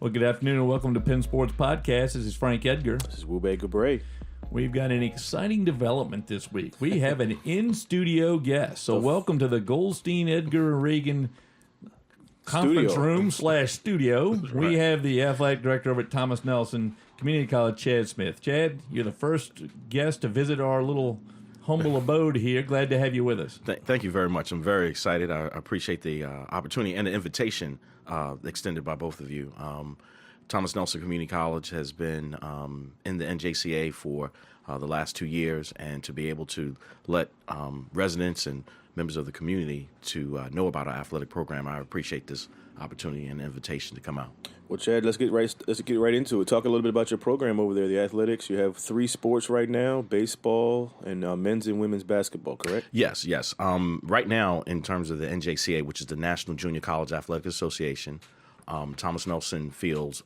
Well, good afternoon and welcome to Penn Sports Podcast. This is Frank Edgar. This is Wube Gabray. We've got an exciting development this week. We have an in-studio guest. So welcome to the Goldstein Edgar Reagan conference room / studio. We have the athletic director over at Thomas Nelson Community College, Chad Smith. Chad, you're the first guest to visit our little humble abode here. Glad to have you with us. Thank you very much. I'm very excited. I appreciate the opportunity and the invitation extended by both of you. Thomas Nelson Community College has been in the NJCA for the last 2 years, and to be able to let residents and members of the community to know about our athletic program, I appreciate this opportunity and invitation to come out. Well, Chad, let's get right into it. Talk a little bit about your program over there, the athletics. You have 3 sports right now: baseball and men's and women's basketball, correct? Yes. Right now, in terms of the NJCA, which is the National Junior College Athletic Association, Thomas Nelson fields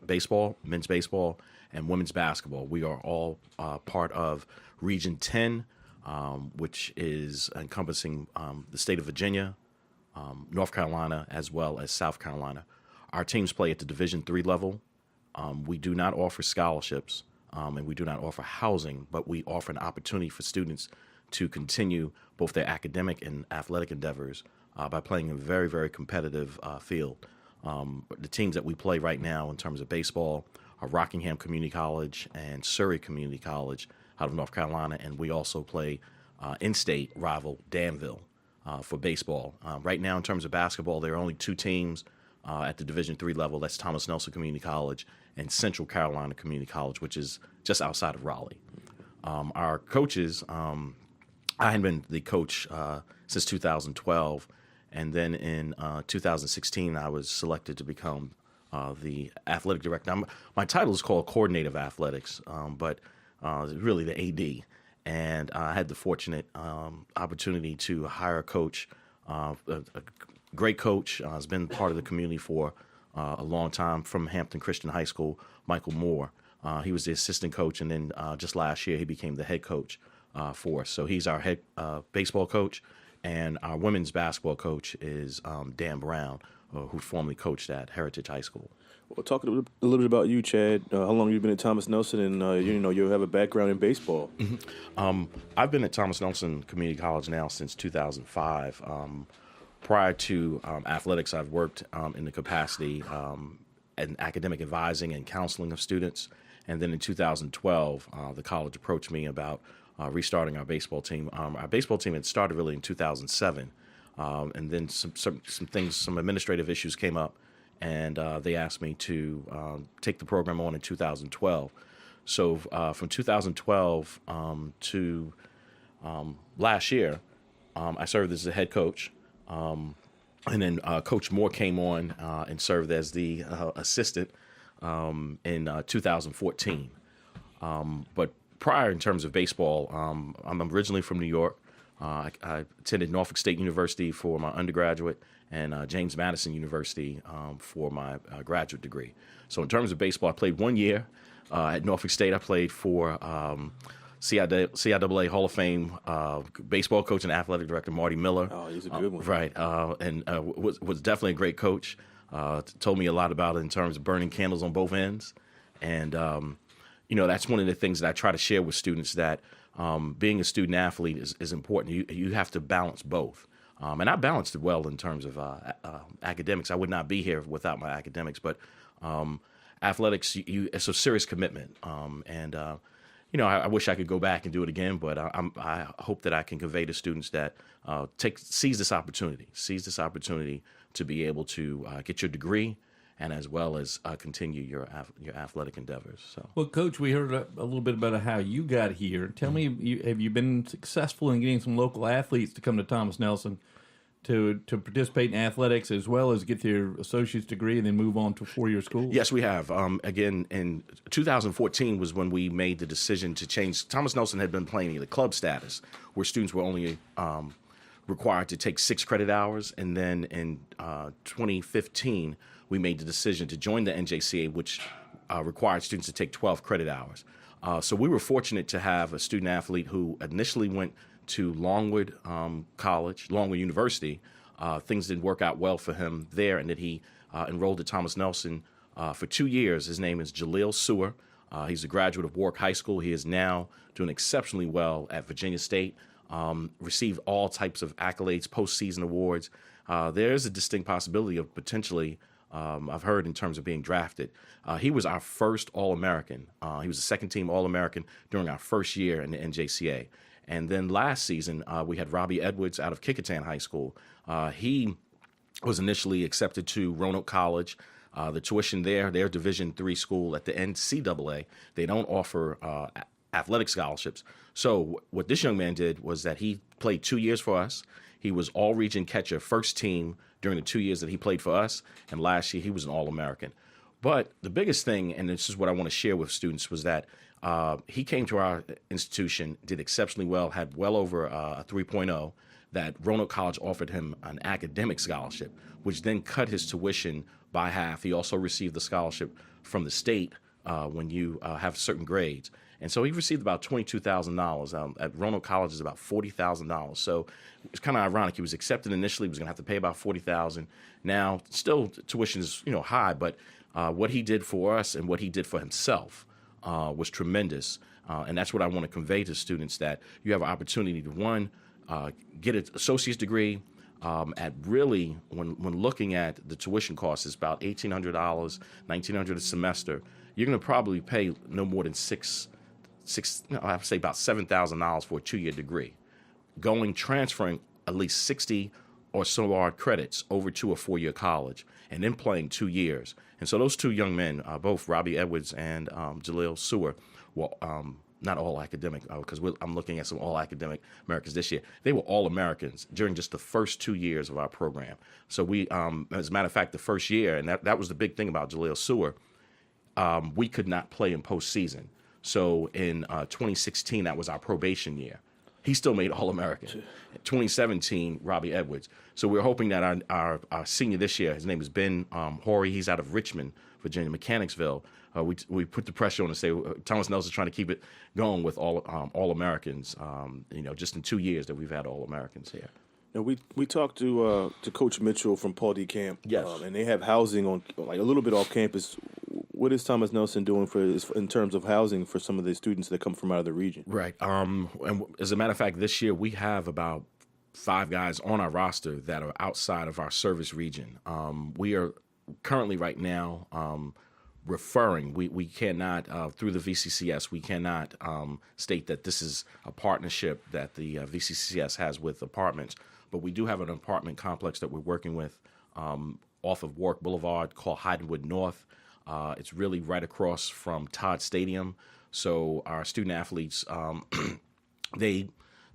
baseball, men's baseball, and women's basketball. We are all part of Region 10, which is encompassing the state of Virginia, North Carolina, as well as South Carolina. Our teams play at the Division III level. We do not offer scholarships, and we do not offer housing, but we offer an opportunity for students to continue both their academic and athletic endeavors by playing in a very, very competitive field. The teams that we play right now in terms of baseball are Rockingham Community College and Surrey Community College out of North Carolina, and we also play in-state rival Danville for baseball. Right now, in terms of basketball, there are only 2 teams at the Division III level. That's Thomas Nelson Community College and Central Carolina Community College, which is just outside of Raleigh. Our coaches, I had been the coach since 2012, and then in 2016, I was selected to become the athletic director. My title is called Coordinator of Athletics, but really the AD. And I had the fortunate opportunity to hire a coach, a great coach, has been part of the community for a long time, from Hampton High School, Michael Moore. He was the assistant coach, and then just last year he became the head coach for us. So he's our head baseball coach, and our women's basketball coach is Dan Brown, who formerly coached at Heritage High School. Well, talk a little bit about you, Chad. How long have you been at Thomas Nelson, and you have a background in baseball? Mm-hmm. I've been at Thomas Nelson Community College now since 2005. Prior to athletics, I've worked in the capacity in academic advising and counseling of students. And then in 2012, the college approached me about restarting our baseball team. Our baseball team had started really in 2007, and then some administrative issues came up, and they asked me to take the program on in 2012. So from 2012 to last year, I served as the head coach. And then Coach Moore came on and served as the assistant in 2014. But prior, in terms of baseball, I'm originally from New York. I attended Norfolk State University for my undergraduate and James Madison University for my graduate degree. So in terms of baseball, I played 1 year at Norfolk State. I played for CIAA Hall of Fame baseball coach and athletic director Marty Miller. Oh, he's a good one. Right, and was definitely a great coach. Told me a lot about it in terms of burning candles on both ends. And, that's one of the things that I try to share with students, that being a student athlete is important. You have to balance both. And I balanced it well in terms of academics. I would not be here without my academics, but athletics, it's a serious commitment. I wish I could go back and do it again, but I hope that I can convey to students that seize this opportunity to be able to get your degree, and as well as continue your athletic endeavors. So, well, Coach, we heard a little bit about how you got here. Tell me, have you been successful in getting some local athletes to come to Thomas Nelson to participate in athletics, as well as get their associate's degree and then move on to a 4-year school? Yes, we have. Again, in 2014 was when we made the decision to change. Thomas Nelson had been playing the club status, where students were only required to take 6 credit hours. And then in 2015, we made the decision to join the NJCA, which required students to take 12 credit hours. So we were fortunate to have a student athlete who initially went to Longwood University. Things didn't work out well for him there, and that he enrolled at Thomas Nelson for 2 years. His name is Jaleel Sewer. He's a graduate of Warwick High School. He is now doing exceptionally well at Virginia State, received all types of accolades, postseason awards. There's a distinct possibility of potentially, I've heard, in terms of being drafted. He was our first All-American. He was a second-team All-American during our first year in the NJCA. And then last season, we had Robbie Edwards out of Kecoughtan High School. He was initially accepted to Roanoke College. The tuition there, their Division III school at the NCAA, they don't offer athletic scholarships. So what this young man did was that he played 2 years for us. He was all-region catcher, first team during the 2 years that he played for us. And last year, he was an All-American. But the biggest thing, and this is what I want to share with students, was that he came to our institution, did exceptionally well, had well over a 3.0, that Roanoke College offered him an academic scholarship, which then cut his tuition by half. He also received the scholarship from the state when you have certain grades. And so he received about $22,000. At Roanoke College is about $40,000. So it's kind of ironic. He was accepted initially. He was going to have to pay about $40,000. Now, still tuition is high, but what he did for us and what he did for himself was tremendous. And that's what I want to convey to students, that you have an opportunity to, one, get an associate's degree. At really, when looking at the tuition costs, it's about $1,800, $1,900 a semester. You're going to probably pay no more than I would say about $7,000 for a 2-year degree. Transferring at least 60 or so odd credits over to a 4-year college, and then playing 2 years. And so those two young men, both Robbie Edwards and Jaleel Sewer, were not all academic, because I'm looking at some all academic Americans this year. They were all Americans during just the first 2 years of our program. So we, as a matter of fact, the first year, and that was the big thing about Jaleel Sewer, we could not play in postseason. So in 2016, that was our probation year. He still made All-American. 2017, Robbie Edwards. So we're hoping that our senior this year, his name is Ben Horry. He's out of Richmond, Virginia, Mechanicsville. We put the pressure on to say Thomas Nelson's trying to keep it going with All-Americans. Just in 2 years that we've had All-Americans here. Now we talked to Coach Mitchell from Paul D. Camp. Yes. And they have housing on a little bit off campus. What is Thomas Nelson doing in terms of housing for some of the students that come from out of the region? Right. And as a matter of fact, this year we have about 5 guys on our roster that are outside of our service region. We are currently right now referring. We cannot, through the VCCS, we cannot state that this is a partnership that the VCCS has with apartments. But we do have an apartment complex that we're working with off of Warwick Boulevard called Hydenwood North. It's really right across from Todd Stadium. So our student athletes, they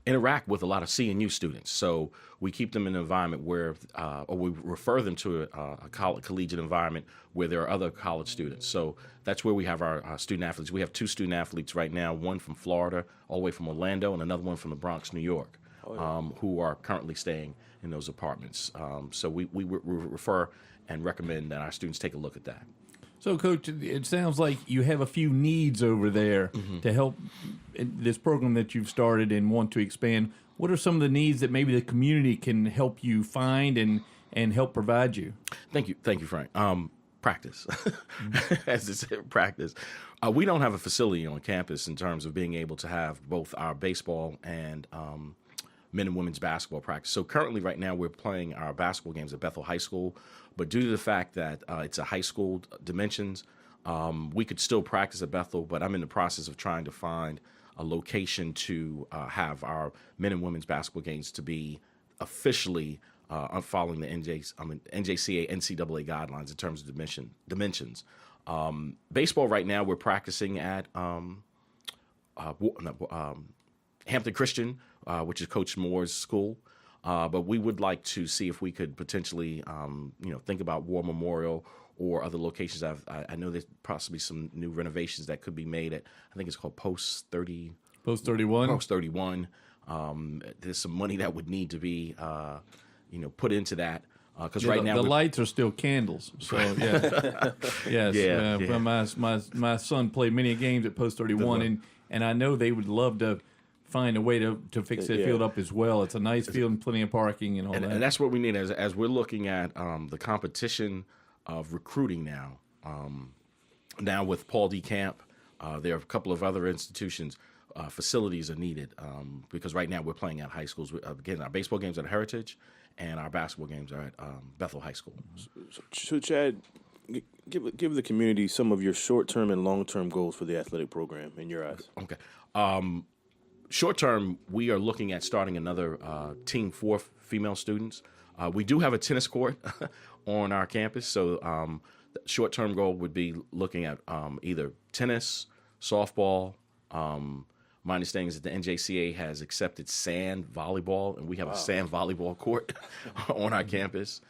interact with a lot of CNU students. So we keep them in an environment where, or we refer them to a collegiate environment where there are other college students. So that's where we have our student athletes. We have 2 student athletes right now, one from Florida, all the way from Orlando, and another one from the Bronx, New York, who are currently staying in those apartments. So we refer and recommend that our students take a look at that. So, Coach, it sounds like you have a few needs over there to help this program that you've started and want to expand. What are some of the needs that maybe the community can help you find and help provide you? Thank you, Frank. Practice, as it's practice. We don't have a facility on campus in terms of being able to have both our baseball and men and women's basketball practice. So currently right now we're playing our basketball games at Bethel High School, but due to the fact that it's a high school dimensions, we could still practice at Bethel, but I'm in the process of trying to find a location to have our men and women's basketball games to be officially following the NJCA, NCAA guidelines in terms of dimensions. Baseball right now we're practicing at Hampton Christian, which is Coach Moore's school. But we would like to see if we could potentially, think about War Memorial or other locations. I know there's possibly some new renovations that could be made at, I think it's called Post 31. Post 31. There's some money that would need to be, put into that. Because right now the lights are still candles. So yeah, yes. Yeah. My son played many games at Post 31, and I know they would love to find a way to fix that field up as well. It's a nice field and plenty of parking and all that. And that's what we need as we're looking at the competition of recruiting now. Now with Paul D. Camp, there are a couple of other institutions. Facilities are needed because right now we're playing at high schools. Again, our baseball games are at Heritage, and our basketball games are at Bethel High School. So Chad, give the community some of your short-term and long-term goals for the athletic program in your eyes. Okay. Short term, we are looking at starting another team for female students. We do have a tennis court on our campus, so the short-term goal would be looking at either tennis, softball. My understanding is that the NJCA has accepted sand volleyball, and we have a sand volleyball court on our campus.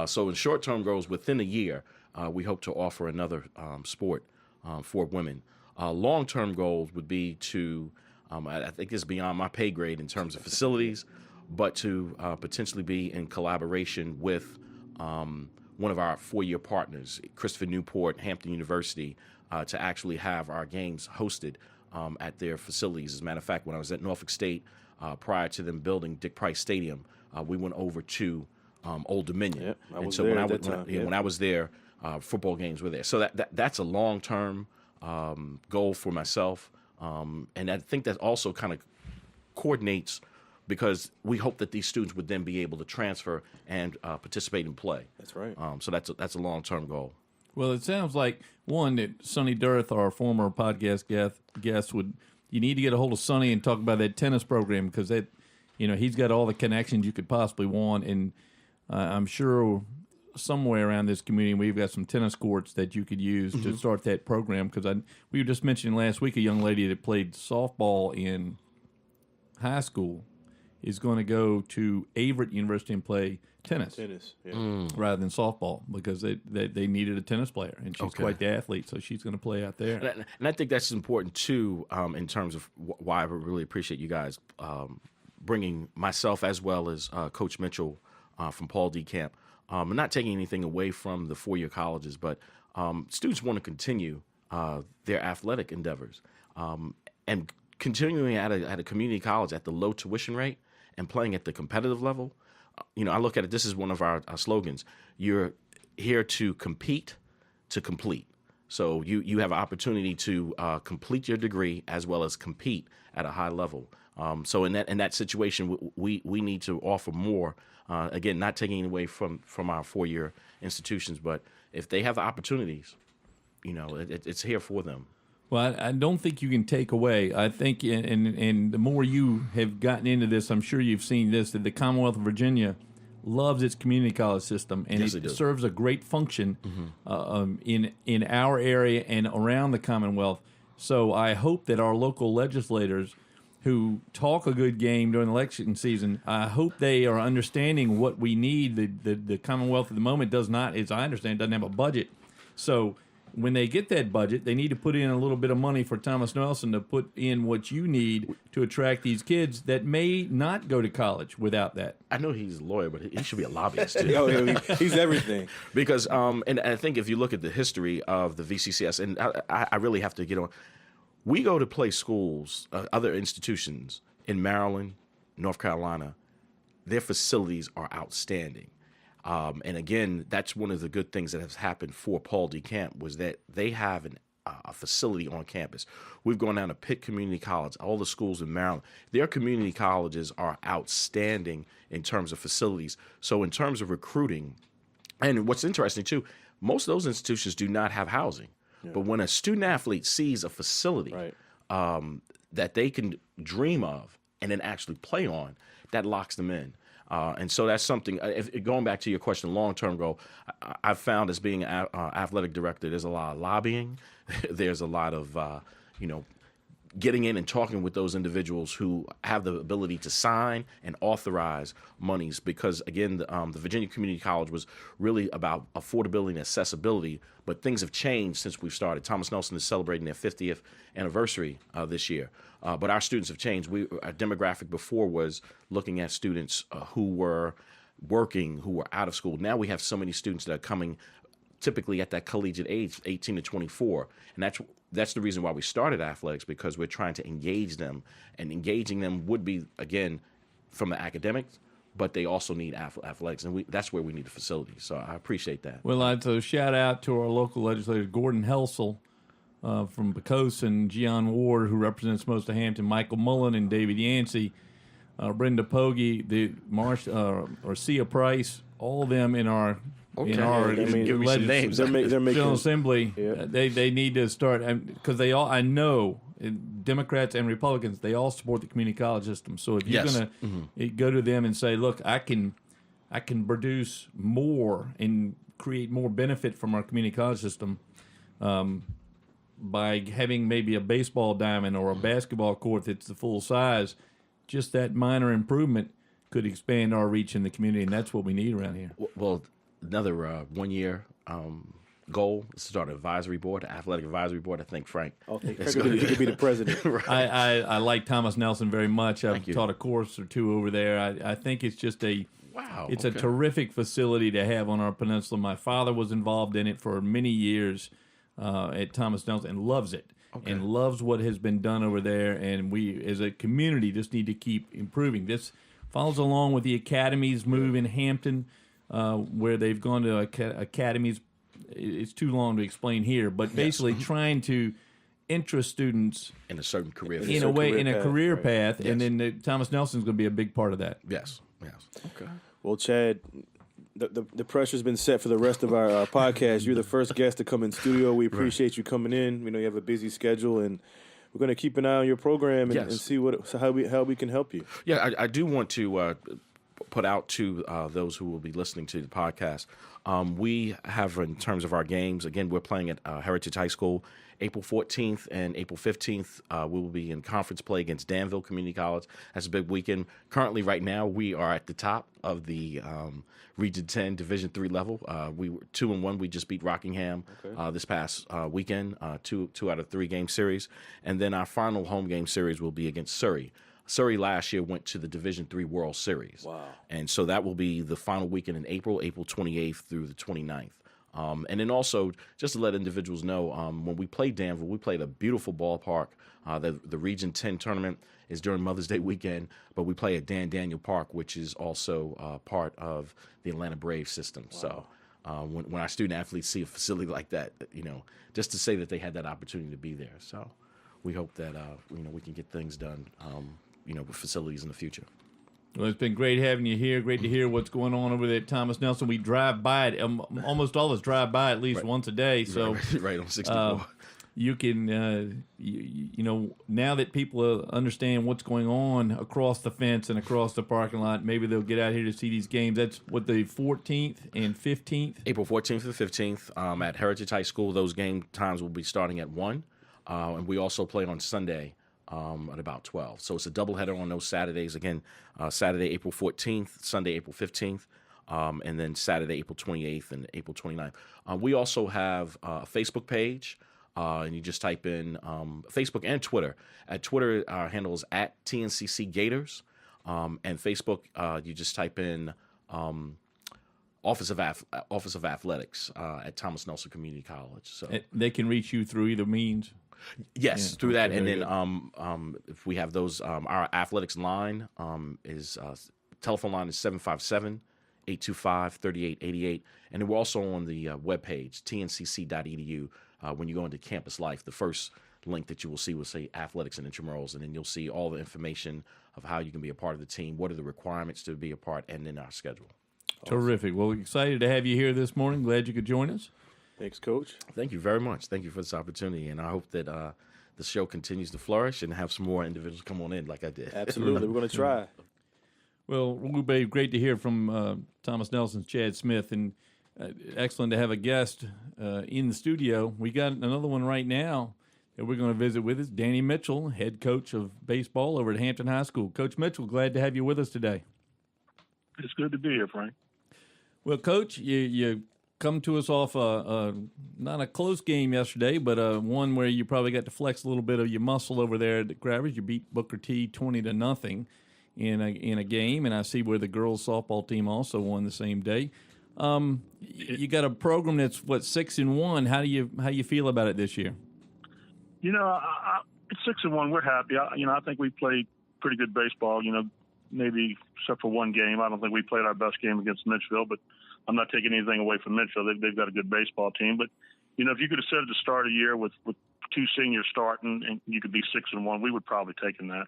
So in short-term goals, within a year, we hope to offer another sport for women. Long-term goals would be to, I think it's beyond my pay grade in terms of facilities, but to potentially be in collaboration with one of our four-year partners, Christopher Newport, Hampton University, to actually have our games hosted at their facilities. As a matter of fact, when I was at Norfolk State, prior to them building Dick Price Stadium, we went over to Old Dominion. Yep, I was so there when at I that time. when I was there, football games were there. So that's a long-term goal for myself, and I think that also kind of coordinates because we hope that these students would then be able to transfer and participate in play. That's right. So that's a long-term goal. Well, it sounds like, one, that Sonny Durth, our former podcast guest, you need to get a hold of Sonny and talk about that tennis program because he's got all the connections you could possibly want. And I'm sure somewhere around this community we've got some tennis courts that you could use to start that program because we were just mentioning last week a young lady that played softball in high school is going to go to Averett University and play tennis rather than softball because they needed a tennis player, and she's quite the athlete, so she's going to play out there. And I think that's important, too, in terms of why I really appreciate you guys bringing myself as well as Coach Mitchell from Paul D. Camp. Not taking anything away from the four-year colleges, but students want to continue their athletic endeavors. And continuing at a community college at the low tuition rate and playing at the competitive level, I look at it, this is one of our slogans. You're here to compete, to complete. So you have an opportunity to complete your degree as well as compete at a high level. So in that situation, we need to offer more. Again, not taking away from our four-year institutions, but if they have the opportunities, it's here for them. Well, I don't think you can take away. I think, and the more you have gotten into this, I'm sure you've seen this, that the Commonwealth of Virginia loves its community college system, and it serves a great function in our area and around the Commonwealth. So I hope that our local legislators who talk a good game during election season, I hope they are understanding what we need. The Commonwealth at the moment does not, as I understand, doesn't have a budget. So when they get that budget, they need to put in a little bit of money for Thomas Nelson to put in what you need to attract these kids that may not go to college without that. I know he's a lawyer, but he should be a lobbyist too. He's everything. Because, and I think if you look at the history of the VCCS, and I really have to get on, we go to play schools, other institutions in Maryland, North Carolina, their facilities are outstanding. And again, that's one of the good things that has happened for Paul D. Camp was that they have a facility on campus. We've gone down to Pitt Community College, all the schools in Maryland. Their community colleges are outstanding in terms of facilities. So in terms of recruiting, and what's interesting too, most of those institutions do not have housing. Yeah. But when a student athlete sees a facility that they can dream of and then actually play on, that locks them in. And so that's something, going back to your question, long-term goal, I've found as being an athletic director, there's a lot of lobbying. There's a lot of, getting in and talking with those individuals who have the ability to sign and authorize monies because, again, the Virginia Community College was really about affordability and accessibility, but things have changed since we've started. Thomas Nelson is celebrating their 50th anniversary this year, but our students have changed. Our demographic before was looking at students who were working, who were out of school. Now we have so many students that are coming typically at that collegiate age, 18 to 24, and that's the reason why we started athletics, because we're trying to engage them, and engaging them would be, again, from the academics, but they also need athletics, and that's where we need the facility. So I appreciate that. Well, so shout out to our local legislator, Gordon Helsel from Pecos, and Gian Ward, who represents most of Hampton, Michael Mullen and David Yancey, Brenda Pogge, or Sia Price, all of them in our names. They're making General Assembly. Yeah. They need to start, because I know Democrats and Republicans, they all support the community college system. So if you're going to go to them and say, look, I can produce more and create more benefit from our community college system by having maybe a baseball diamond or a basketball court that's the full size, just that minor improvement could expand our reach in the community, and that's what we need around here. Well, another 1 year goal is to start an advisory board, an athletic advisory board. I think Frank. Okay, he could be the president. Right. I like Thomas Nelson very much. I've Thank you. taught a course or two over there. I think it's just a terrific facility to have on our peninsula. My father was involved in it for many years at Thomas Nelson and loves it. And loves what has been done over there, and we as a community just need to keep improving. This follows along with the Academy's move in Hampton, where they've gone to academies. It's too long to explain here, but basically trying to interest students in a certain career, career path, and then Thomas Nelson's going to be a big part of that. Yes. Okay. Well, Chad, the pressure's been set for the rest of our podcast. You're the first guest to come in studio. We appreciate you coming in. We know you have a busy schedule, and we're going to keep an eye on your program and see how we can help you. Yeah, I do want to put out to those who will be listening to the podcast. We have, in terms of our games, again, we're playing at Heritage High School. April 14th and April 15th, we will be in conference play against Danville Community College. That's a big weekend. Currently, right now, we are at the top of the Region 10 Division III level. We were 2-1. We just beat Rockingham this past weekend, 2 out of 3 game series. And then our final home game series will be against Surrey. Surrey last year went to the Division III World Series. Wow. And so that will be the final weekend in April 28th through the 29th. And then also, just to let individuals know, when we played Danville, we played a beautiful ballpark. The Region 10 tournament is during Mother's Day weekend, but we play at Dan Daniel Park, which is also part of the Atlanta Braves system. Wow. So when our student athletes see a facility like that, just to say that they had that opportunity to be there. So we hope that we can get things done, with facilities in the future. Well, it's been great having you here. Great to hear what's going on over there at Thomas Nelson. We drive by it. Almost all of us drive by at least once a day. So right on 64. You can, now that people understand what's going on across the fence and across the parking lot, maybe they'll get out here to see these games. That's what, the 14th and 15th? April 14th and 15th at Heritage High School. Those game times will be starting at 1. And we also play on Sunday at about 12. So it's a doubleheader on those Saturdays. Again, Saturday, April 14th, Sunday, April 15th, and then Saturday, April 28th and April 29th. We also have a Facebook page, and you just type in Facebook and Twitter. At Twitter, our handle is at TNCC Gators, and Facebook, you just type in Office of Athletics at Thomas Nelson Community College. So they can reach you through either means. Yes, through that, and then if we have those, our athletics line is telephone line is 757-825-3888, and then we're also on the webpage tncc.edu. When you go into Campus Life, the first link that you will see will say athletics and intramurals, and then you'll see all the information of how you can be a part of the team, what are the requirements to be a part, and then our schedule. Terrific. Well, excited to have you here this morning. Glad you could join us. Thanks, Coach. Thank you very much. Thank you for this opportunity, and I hope that the show continues to flourish and have some more individuals come on in like I did. Absolutely. We're going to try. Well, Rube, great to hear from Thomas Nelson's Chad Smith, and excellent to have a guest in the studio. We got another one right now that we're going to visit with us, Danny Mitchell, head coach of baseball over at Hampton High School. Coach Mitchell, glad to have you with us today. It's good to be here, Frank. Well, Coach, you come to us off not a close game yesterday, but one where you probably got to flex a little bit of your muscle over there at the Grabbers. You beat Booker T 20-0 in a game, and I see where the girls softball team also won the same day. You got a program that's 6-1. How do you feel about it this year? It's 6-1. We're happy. I think we played pretty good baseball. maybe except for one game. I don't think we played our best game against Mitchell, but I'm not taking anything away from Mitchell. They've got a good baseball team. But, if you could have said at the start of the year with two seniors starting and you could be 6-1, we would probably taken that.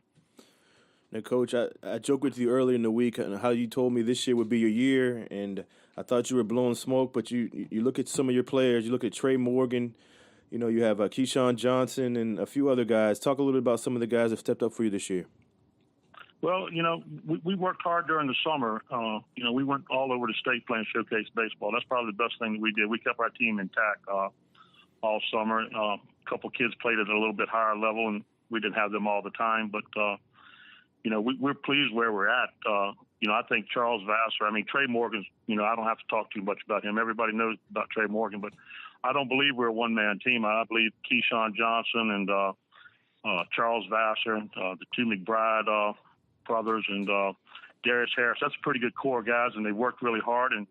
Now, Coach, I joked with you earlier in the week on how you told me this year would be your year, and I thought you were blowing smoke, but you look at some of your players. You look at Trey Morgan. You have Keyshawn Johnson and a few other guys. Talk a little bit about some of the guys that stepped up for you this year. Well, we worked hard during the summer. We went all over the state playing showcase baseball. That's probably the best thing that we did. We kept our team intact all summer. A couple kids played at a little bit higher level, and we didn't have them all the time. But, we're pleased where we're at. I think Charles Vassar, Trey Morgan's, I don't have to talk too much about him. Everybody knows about Trey Morgan, but I don't believe we're a one-man team. I believe Keyshawn Johnson and Charles Vassar, the two McBride brothers, and Darius Harris. That's a pretty good core of guys, and they worked really hard. And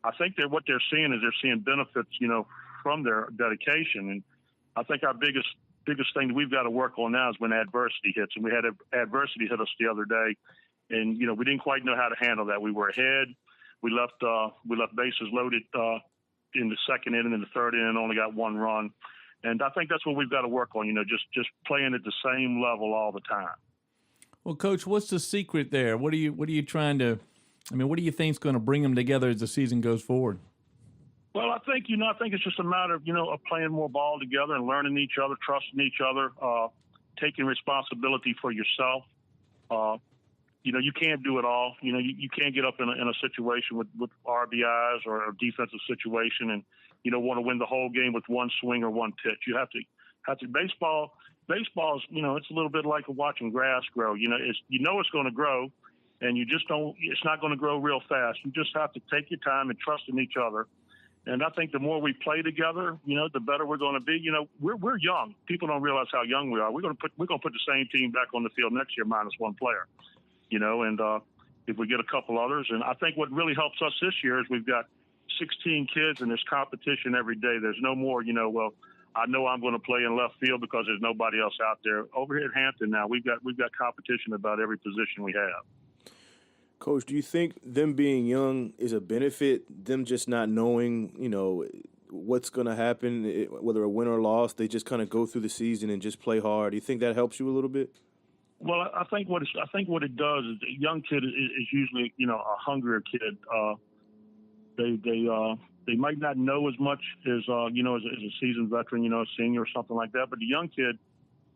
I think that what they're seeing is they're seeing benefits, from their dedication. And I think our biggest thing that we've got to work on now is when adversity hits. And we had adversity hit us the other day, and we didn't quite know how to handle that. We were ahead. We left bases loaded in the second inning and the third inning, and only got one run. And I think that's what we've got to work on. Just playing at the same level all the time. Well, Coach, what's the secret there? What are you trying to? What do you think is going to bring them together as the season goes forward? Well, I think it's just a matter of of playing more ball together and learning each other, trusting each other, taking responsibility for yourself. You can't do it all. You can't get up in a situation with RBIs or a defensive situation and want to win the whole game with one swing or one pitch. You have to baseball. Baseball is it's a little bit like watching grass grow. It's going to grow, and you just don't. It's not going to grow real fast. You just have to take your time and trust in each other. And I think the more we play together, the better we're going to be. We're young. People don't realize how young we are. We're going to put the same team back on the field next year minus one player. And if we get a couple others, and I think what really helps us this year is we've got 16 kids and there's competition every day. There's no more, well, I know I'm going to play in left field because there's nobody else out there. Over here at Hampton now, we've got competition about every position we have. Coach, do you think them being young is a benefit, them just not knowing, what's going to happen, whether a win or loss, they just kind of go through the season and just play hard? Do you think that helps you a little bit? Well, I think what it does is a young kid is usually, a hungrier kid. They might not know as much as as a seasoned veteran, a senior or something like that. But the young kid,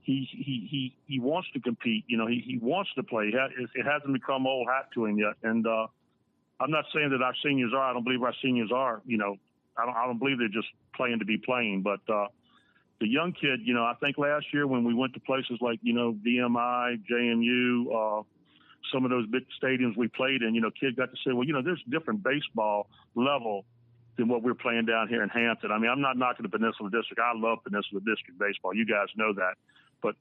he wants to compete. He wants to play. It hasn't become old hat to him yet. And I'm not saying that our seniors are. I don't believe our seniors are. I don't believe they're just playing to be playing. But the young kid, I think last year when we went to places like VMI, JMU, some of those big stadiums we played in, kids got to say, well, there's a different baseball level than what we're playing down here in Hampton. I'm not knocking the Peninsula District. I love Peninsula District baseball. You guys know that. But,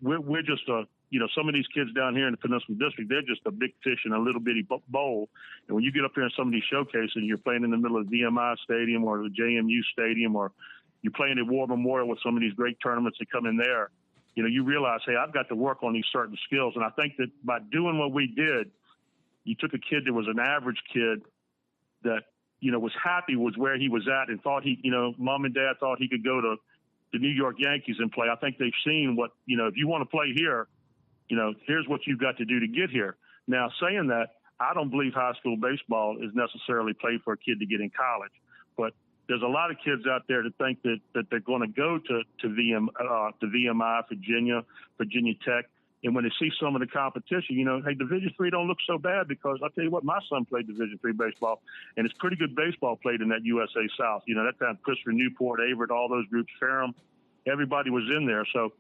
we're just some of these kids down here in the Peninsula District, they're just a big fish in a little bitty bowl. And when you get up there in some of these showcases, you're playing in the middle of the VMI Stadium or the JMU Stadium, or you're playing at War Memorial with some of these great tournaments that come in there, you realize, hey, I've got to work on these certain skills. And I think that by doing what we did, you took a kid that was an average kid that, was happy with where he was at and thought mom and dad thought he could go to the New York Yankees and play. I think they've seen what, if you want to play here, here's what you've got to do to get here. Now, saying that, I don't believe high school baseball is necessarily played for a kid to get in college. But there's a lot of kids out there that think that they're going to go to VMI, Virginia Tech. And when they see some of the competition, hey, Division III don't look so bad, because I'll tell you what, my son played Division III baseball, and it's pretty good baseball played in that USA South. That time Christopher Newport, Averett, all those groups, Ferrum, everybody was in there. So,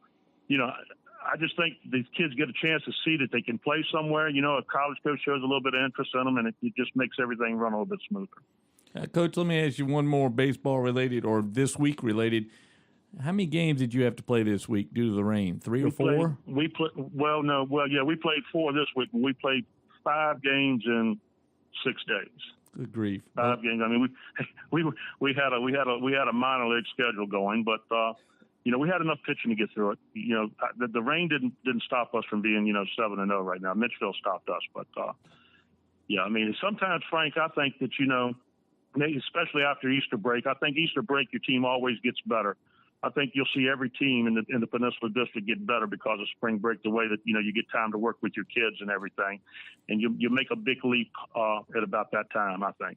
I just think these kids get a chance to see that they can play somewhere. A college coach shows a little bit of interest in them, and it just makes everything run a little bit smoother. Coach, let me ask you one more baseball-related or this week-related. How many games did you have to play this week due to the rain? 3 or 4? We played 4 this week. We played 5 games in 6 days. Good grief! 5 games. We had a minor league schedule going, but we had enough pitching to get through it. The rain didn't stop us from being 7-0 right now. Mitchell stopped us, but sometimes, Frank, I think that especially after Easter break, I think Easter break your team always gets better. I think you'll see every team in the Peninsula District get better because of spring break. The way that you get time to work with your kids and everything, and you make a big leap at about that time, I think.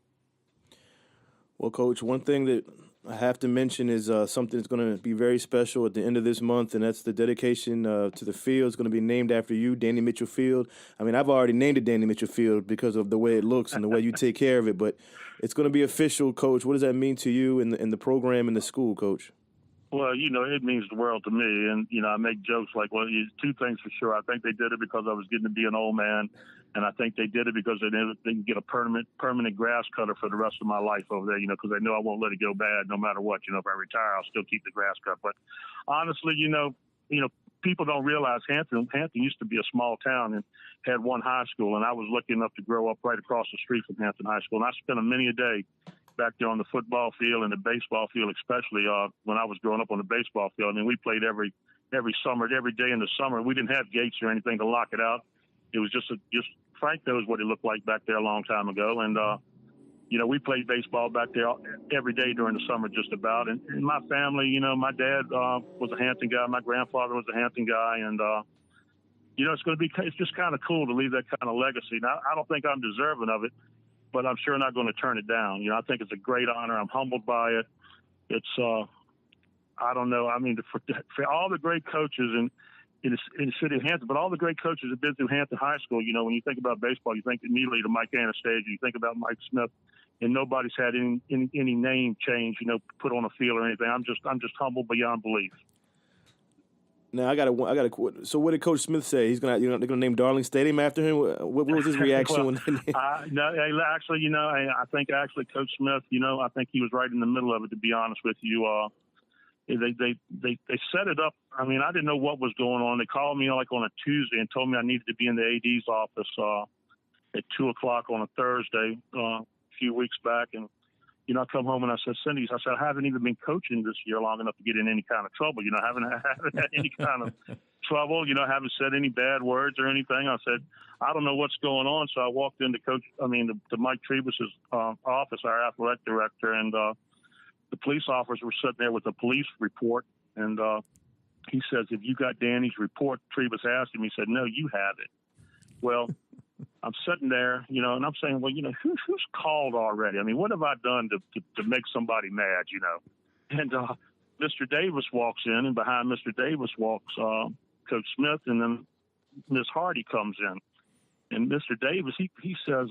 Well, Coach, one thing that I have to mention is something that's going to be very special at the end of this month, and that's the dedication to the field. It's going to be named after you, Danny Mitchell Field. I mean, I've already named it Danny Mitchell Field because of the way it looks and the way you take care of it, but it's going to be official, Coach. What does that mean to you and the program and the school, Coach? Well, it means the world to me. And, I make jokes like, well, two things for sure. I think they did it because I was getting to be an old man. And I think they did it because they didn't get a permanent grass cutter for the rest of my life over there, because they know I won't let it go bad no matter what. If I retire, I'll still keep the grass cut. But honestly, people don't realize Hampton used to be a small town and had one high school. And I was lucky enough to grow up right across the street from Hampton High School. And I spent many a day back there on the football field and the baseball field, especially when I was growing up on the baseball field. I mean, we played every summer, every day in the summer. We didn't have gates or anything to lock it out. It was just Frank knows what it looked like back there a long time ago. And, we played baseball back there every day during the summer just about. And my family, my dad was a Hampton guy. My grandfather was a Hampton guy. And, it's just kind of cool to leave that kind of legacy. Now, I don't think I'm deserving of it, but I'm sure not going to turn it down. I think it's a great honor. I'm humbled by it. It's, I don't know. I mean, for all the great coaches in the city of Hampton, but all the great coaches have been through Hampton High School. When you think about baseball, you think immediately to Mike Anastasia, you think about Mike Smith, and nobody's had any name change, put on a field or anything. I'm just humbled beyond belief. Now I got to. So what did Coach Smith say? They're gonna name Darling Stadium after him. What was his reaction when they named? No, actually, I think Coach Smith, I think he was right in the middle of it. To be honest with you, they set it up. I mean, I didn't know what was going on. They called me like on a Tuesday and told me I needed to be in the AD's office at 2:00 on a Thursday a few weeks back, and. I come home and I said, Cindy, I haven't even been coaching this year long enough to get in any kind of trouble. Haven't had any kind of trouble. Haven't said any bad words or anything. I said, I don't know what's going on. So I walked into to Mike Trebus's office, our athletic director, and the police officers were sitting there with a police report. And he says, "Have you got Danny's report?" Trebus asked him. He said, "No, you have it." Well, I'm sitting there, and I'm saying, well, who's called already? I mean, what have I done to make somebody mad, And Mr. Davis walks in, and behind Mr. Davis walks Coach Smith, and then Miss Hardy comes in. And Mr. Davis, he says,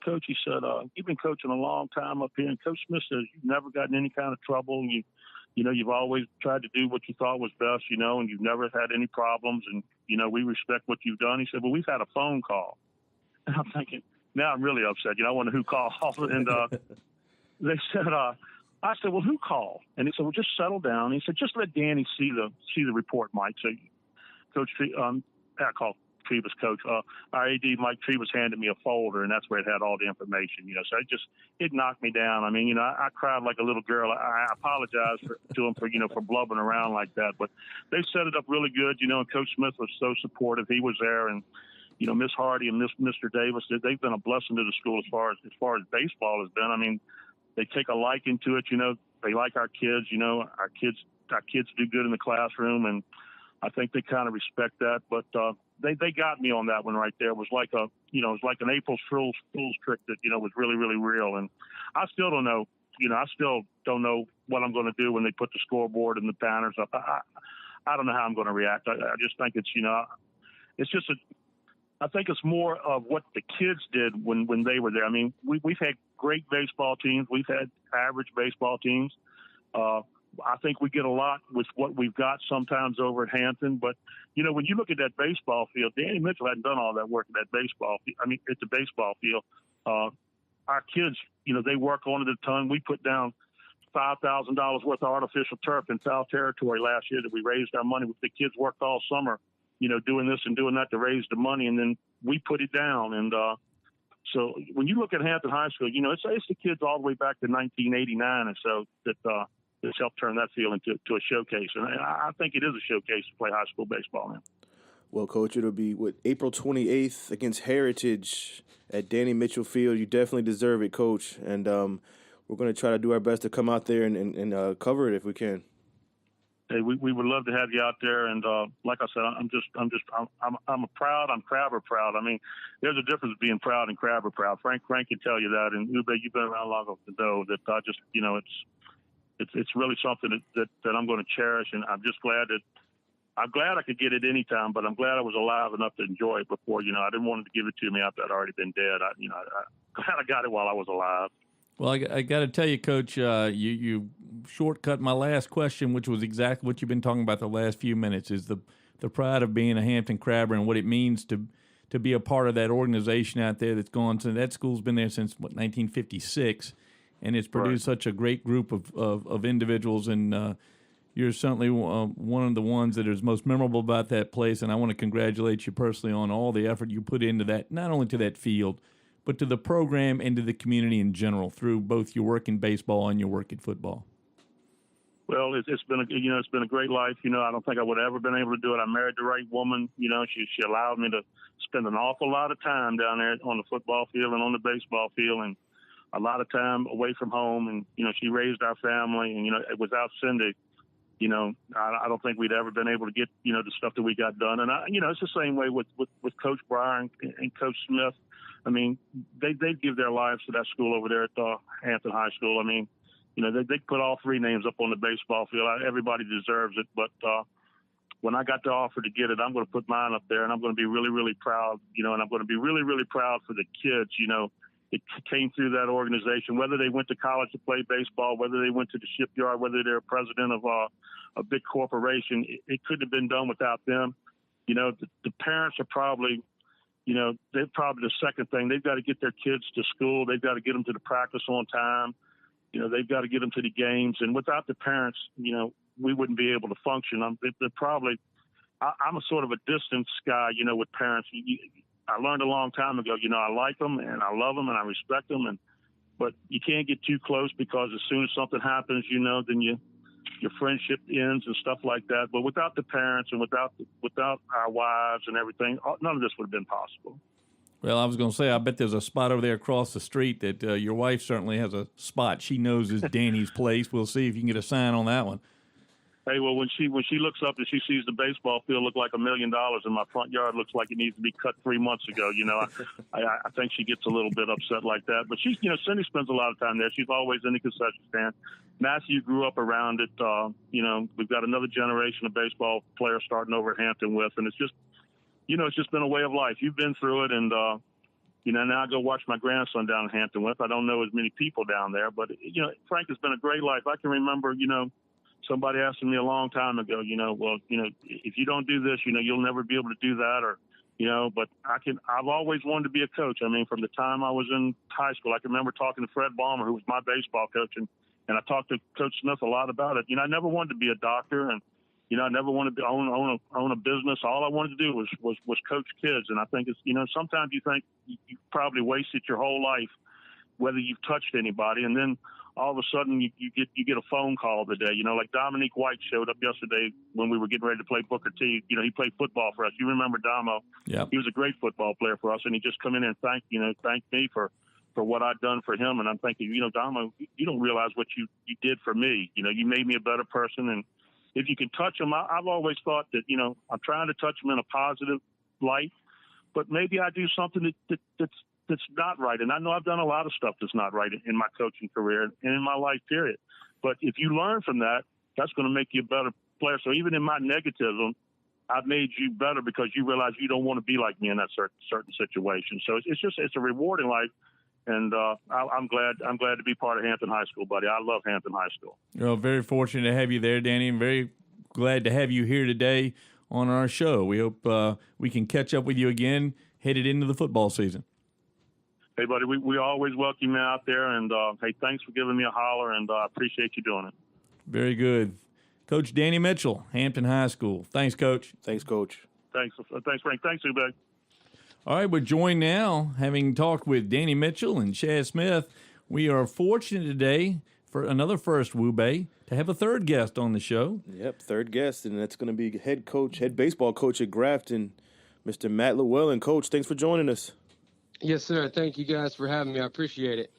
Coach, he said, you've been coaching a long time up here, and Coach Smith says you've never gotten any kind of trouble. You've always tried to do what you thought was best, and you've never had any problems, and, we respect what you've done. He said, well, we've had a phone call. And I'm thinking, now I'm really upset. I wonder who called. And they said, I said, well, who called? And he said, well, just settle down. He said, just let Danny see the report, Mike. So Coach, I called Trebus coach. Our AD, Mike Trebus, handed me a folder, and that's where it had all the information. So it knocked me down. I mean, I cried like a little girl. I apologized to him for blubbering around like that. But they set it up really good. And Coach Smith was so supportive. He was there, and Miss Hardy and Mr. Davis, they've been a blessing to the school as far as baseball has been. I mean, they take a liking to it. They like our kids. Our kids do good in the classroom, and I think they kind of respect that. But they got me on that one right there. It was like an April Fool's trick that was really, really real. And I still don't know. I still don't know what I'm going to do when they put the scoreboard and the banners up. I don't know how I'm going to react. I just think I think it's more of what the kids did when they were there. I mean, we've had great baseball teams. We've had average baseball teams. I think we get a lot with what we've got sometimes over at Hampton. But, when you look at that baseball field, Danny Mitchell hadn't done all that work at that baseball field. I mean, at the baseball field. Our kids, they work on it a ton. We put down $5,000 worth of artificial turf in foul territory last year that we raised our money with. The kids worked all summer, doing this and doing that to raise the money, and then we put it down. And so when you look at Hampton High School, it's the kids all the way back to 1989 and so that it's helped turn that field into a showcase. And I think it is a showcase to play high school baseball now. Well, Coach, it'll be April 28th against Heritage at Danny Mitchell Field. You definitely deserve it, Coach. And we're going to try to do our best to come out there and cover it if we can. Hey, we would love to have you out there, and like I said, I'm Crabber proud. I mean, there's a difference being proud and Crabber proud. Frank can tell you that, and Ube, you've been around long enough to know that I just, it's really something that I'm going to cherish, and I'm glad I could get it anytime, but I'm glad I was alive enough to enjoy it before. I didn't want it to give it to me after I'd already been dead. I'm glad I got it while I was alive. Well, I got to tell you, Coach, you shortcut my last question, which was exactly what you've been talking about the last few minutes, is the pride of being a Hampton Crabber and what it means to be a part of that organization out there that's gone. So that school's been there since, 1956, and it's produced such a great group of individuals, and you're certainly one of the ones that is most memorable about that place, and I want to congratulate you personally on all the effort you put into that, not only to that field, but to the program and to the community in general through both your work in baseball and your work in football. Well, it's been a great life. I don't think I would have ever been able to do it. I married the right woman. She allowed me to spend an awful lot of time down there on the football field and on the baseball field, and a lot of time away from home. And she raised our family. And without Cindy, I don't think we'd ever been able to get the stuff that we got done. And it's the same way with Coach Breyer and Coach Smith. I mean, they give their lives to that school over there at Hampton High School. I mean, they put all three names up on the baseball field. Everybody deserves it. But when I got the offer to get it, I'm going to put mine up there, and I'm going to be really, really proud, and I'm going to be really, really proud for the kids. It came through that organization, whether they went to college to play baseball, whether they went to the shipyard, whether they're president of a big corporation. It couldn't have been done without them. The parents are probably – they're probably the second thing. They've got to get their kids to school. They've got to get them to the practice on time. They've got to get them to the games. And without the parents, we wouldn't be able to function. I'm a sort of a distance guy, with parents. I learned a long time ago, I like them and I love them and I respect them. But you can't get too close, because as soon as something happens, then your friendship ends and stuff like that. But without the parents and without our wives and everything, none of this would have been possible. Well, I was going to say, I bet there's a spot over there across the street that your wife certainly has a spot she knows is Danny's place. We'll see if you can get a sign on that one. Hey, well, when she looks up and she sees the baseball field look like $1 million and my front yard looks like it needs to be cut 3 months ago, I think she gets a little bit upset like that. But she's, Cindy spends a lot of time there. She's always in the concession stand. Matthew grew up around it. We've got another generation of baseball players starting over at Hampton with, and it's just been a way of life. You've been through it, and now I go watch my grandson down in Hampton with. I don't know as many people down there, but Frank, has been a great life. I can remember, somebody asked me a long time ago, if you don't do this, you'll never be able to do that, or, but I've always wanted to be a coach. I mean, from the time I was in high school, I can remember talking to Fred Ballmer, who was my baseball coach, and I talked to Coach Smith a lot about it. I never wanted to be a doctor, and, I never wanted to own a business. All I wanted to do was coach kids. And I think it's, sometimes you think you probably wasted your whole life, whether you've touched anybody, and then all of a sudden you get a phone call today. Like Dominique White showed up yesterday when we were getting ready to play Booker T. He played football for us. You remember Damo? Yeah. He was a great football player for us, and he just come in and thanked me for what I'd done for him. And I'm thinking, Damo, you don't realize what you did for me. You made me a better person. And if you can touch them, I've always thought that, I'm trying to touch them in a positive light, but maybe I do something that's not right. And I know I've done a lot of stuff that's not right in my coaching career and in my life, period. But if you learn from that, that's going to make you a better player. So even in my negativism, I've made you better because you realize you don't want to be like me in that certain situation. So it's a rewarding life. And I'm glad to be part of Hampton High School, buddy. I love Hampton High School. Very fortunate to have you there, Danny, and very glad to have you here today on our show. We hope we can catch up with you again headed into the football season. Hey, buddy, we always welcome you out there. And, hey, thanks for giving me a holler, and I appreciate you doing it. Very good. Coach Danny Mitchell, Hampton High School. Thanks, Coach. Thanks, Coach. Thanks, Frank. Thanks, Ube. All right, we're joined now, having talked with Danny Mitchell and Chad Smith. We are fortunate today for another first, Wube, to have a third guest on the show. Yep, third guest, and that's going to be head baseball coach at Grafton, Mr. Matt Lewellen. Coach, thanks for joining us. Yes, sir. Thank you guys for having me. I appreciate it.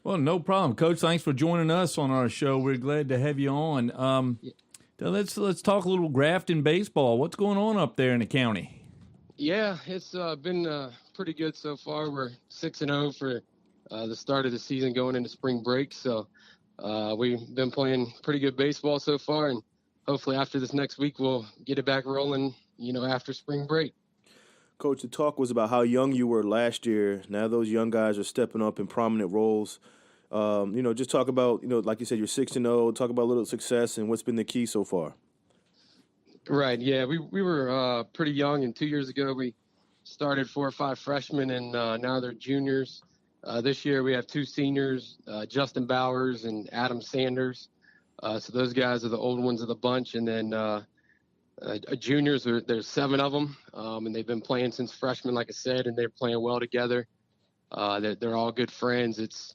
Well, no problem, Coach. Thanks for joining us on our show. We're glad to have you on. Let's talk a little Grafton baseball. What's going on up there in the county? Yeah, it's been pretty good so far. We're 6-0 for the start of the season going into spring break. So we've been playing pretty good baseball so far, and hopefully after this next week we'll get it back rolling, after spring break. Coach, the talk was about how young you were last year. Now those young guys are stepping up in prominent roles. Just talk about, like you said, you're 6-0. Talk about a little success and what's been the key so far. Right. Yeah, we were pretty young, and 2 years ago we started 4 or 5 freshmen, and now they're juniors. This year we have 2 seniors, Justin Bowers and Adam Sanders. So those guys are the old ones of the bunch, and then juniors, there's 7 of them, and they've been playing since freshmen, like I said, and they're playing well together. They're all good friends. It's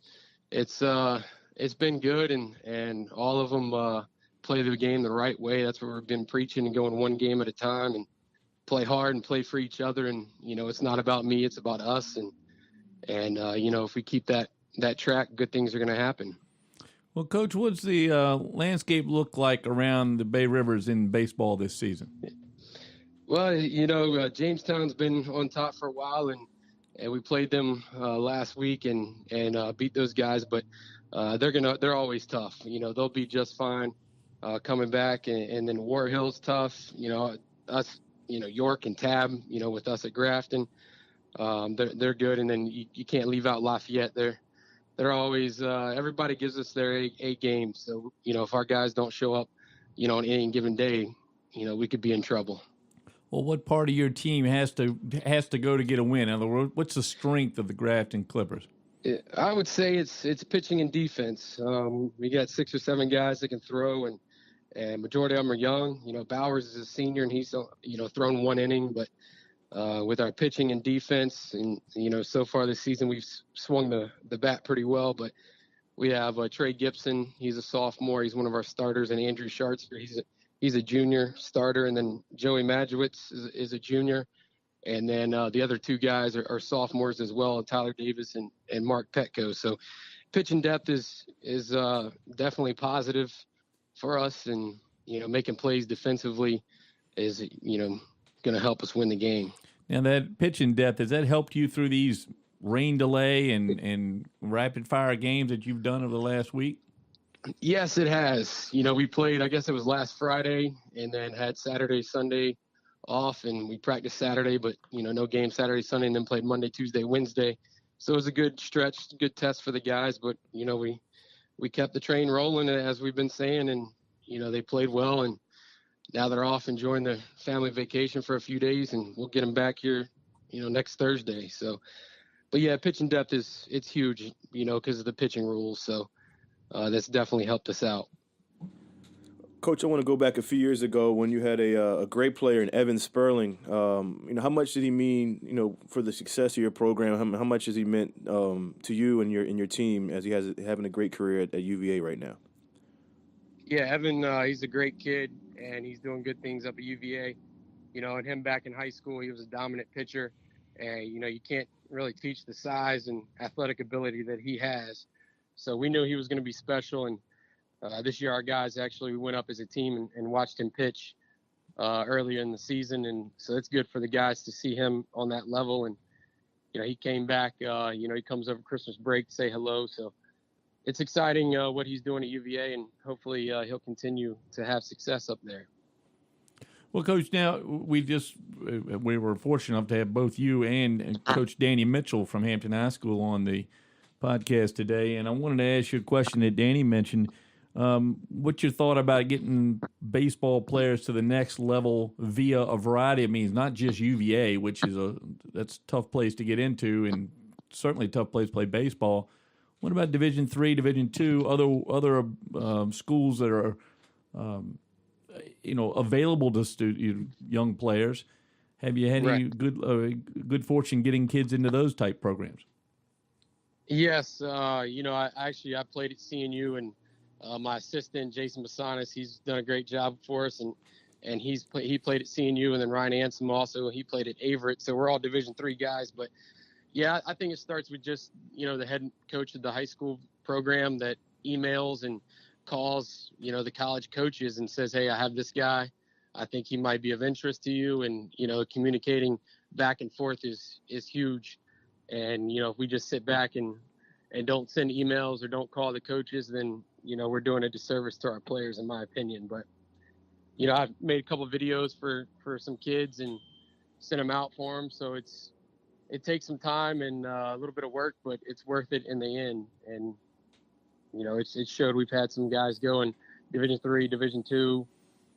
been good, and all of them play the game the right way. That's what we've been preaching, and going one game at a time and play hard and play for each other. And it's not about me, it's about us. And if we keep that track, good things are going to happen. Well, Coach, what's the landscape look like around the Bay Rivers in baseball this season? Well, Jamestown's been on top for a while, and we played them last week and beat those guys, but they're always tough. They'll be just fine coming back, and then War Hill's tough. Us, York and Tab, with us at Grafton, they're good, and then you can't leave out Lafayette. They're always everybody gives us their A game. So if our guys don't show up, on any given day, we could be in trouble. Well, what part of your team has to go to get a win? In other words, what's the strength of the Grafton Clippers? I would say it's pitching and defense. We got 6 or 7 guys that can throw, and majority of them are young. Bowers is a senior, and he's thrown 1 inning, but with our pitching and defense, and so far this season we've swung the bat pretty well. But we have Trey Gibson. He's a sophomore. He's one of our starters, and Andrew Schartzer. He's a junior starter, and then Joey Majewicz is a junior, and then the other 2 guys are sophomores as well, Tyler Davis and Mark Petco. So pitching depth is definitely positive for us, and making plays defensively is going to help us win the game. Now, that pitching depth, has that helped you through these rain delay and rapid fire games that you've done over the last week? Yes, it has. We played, I guess it was last Friday, and then had Saturday, Sunday off, and we practiced Saturday, but no game Saturday, Sunday, and then played Monday, Tuesday, Wednesday. So it was a good stretch, good test for the guys, but we kept the train rolling, as we've been saying, and they played well, and now they're off enjoying the family vacation for a few days, and we'll get them back here, next Thursday. So, but yeah, pitching depth it's huge, because of the pitching rules. So that's definitely helped us out. Coach, I want to go back a few years ago when you had a great player in Evan Sperling. How much did he mean, for the success of your program? How much has he meant to you and your team as he has having a great career at UVA right now? Yeah, Evan, he's a great kid, and he's doing good things up at UVA. And him back in high school, he was a dominant pitcher. And, you can't really teach the size and athletic ability that he has. So we knew he was going to be special. And this year our guys we went up as a team and watched him pitch earlier in the season. And so it's good for the guys to see him on that level. And, he came back, he comes over Christmas break to say hello. So it's exciting what he's doing at UVA, and hopefully he'll continue to have success up there. Well, Coach, now we were fortunate enough to have both you and Coach Danny Mitchell from Hampton High School on the podcast today, and I wanted to ask you a question that Danny mentioned. What's your thought about getting baseball players to the next level via a variety of means, not just UVA, which is that's a tough place to get into, and certainly a tough place to play baseball. What about Division III, Division II, other schools that are, available to young players? Have you had any good fortune getting kids into those type programs? Yes, I played at CNU, and My assistant, Jason Basanis, he's done a great job for us, and he played at CNU, and then Ryan Ansom also, he played at Averett. So we're all Division III guys. But, yeah, I think it starts with just, the head coach of the high school program that emails and calls, the college coaches and says, hey, I have this guy. I think he might be of interest to you. And, communicating back and forth is huge. And, if we just sit back and don't send emails or don't call the coaches, then, we're doing a disservice to our players, in my opinion. But, I've made a couple of videos for some kids and sent them out for them. So it takes some time and a little bit of work, but it's worth it in the end. And, it showed. We've had some guys go in Division III, Division II,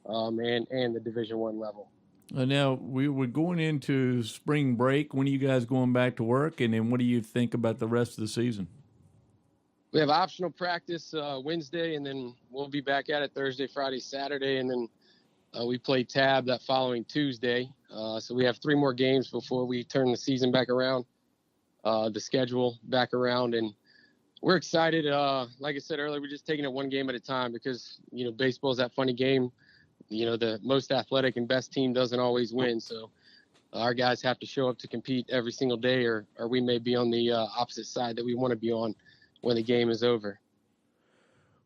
and the Division I level. Now, we were going into spring break. When are you guys going back to work? And then what do you think about the rest of the season? We have optional practice Wednesday, and then we'll be back at it Thursday, Friday, Saturday, and then we play tab that following Tuesday. So we have 3 more games before we turn the season back around, the schedule back around, and we're excited. Like I said earlier, we're just taking it one game at a time because, baseball is that funny game. The most athletic and best team doesn't always win. So our guys have to show up to compete every single day, or we may be on the opposite side that we want to be on when the game is over.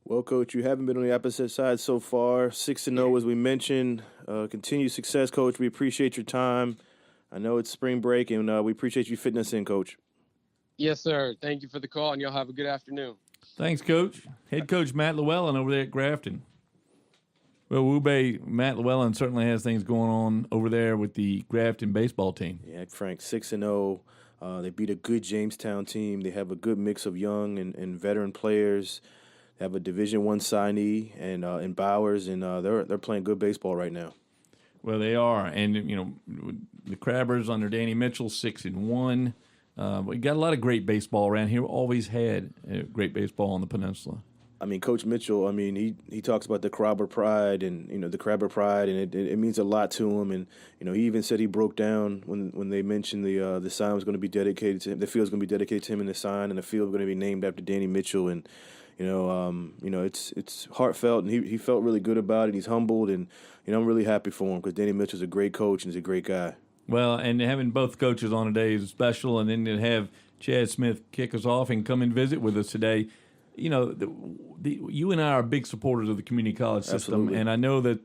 Well, Coach, you haven't been on the opposite side so far. 6-0, as we mentioned. Continued success, Coach. We appreciate your time. I know it's spring break, and we appreciate you fitting us in, Coach. Yes, sir. Thank you for the call, and y'all have a good afternoon. Thanks, Coach. Head Coach Matt Lewellen over there at Grafton. Well, Wube, Matt Lewellen certainly has things going on over there with the Grafton baseball team. Yeah, Frank, 6-0. They beat a good Jamestown team. They have a good mix of young and veteran players. They have a Division I signee and Bowers, and they're playing good baseball right now. Well, they are, and the Crabbers under Danny Mitchell 6-1. We got a lot of great baseball around here. Always had great baseball on the peninsula. I mean, Coach Mitchell, he talks about the Crabber pride and, the Crabber pride, and it means a lot to him. And, he even said he broke down when they mentioned the sign was going to be dedicated to him, the field's going to be dedicated to him in the sign, and the field going to be named after Danny Mitchell. And, it's heartfelt, and he felt really good about it. He's humbled, and, I'm really happy for him because Danny Mitchell's a great coach and he's a great guy. Well, and having both coaches on today is special, and then to have Chad Smith kick us off and come and visit with us today. You and I are big supporters of the community college system, Absolutely. And I know that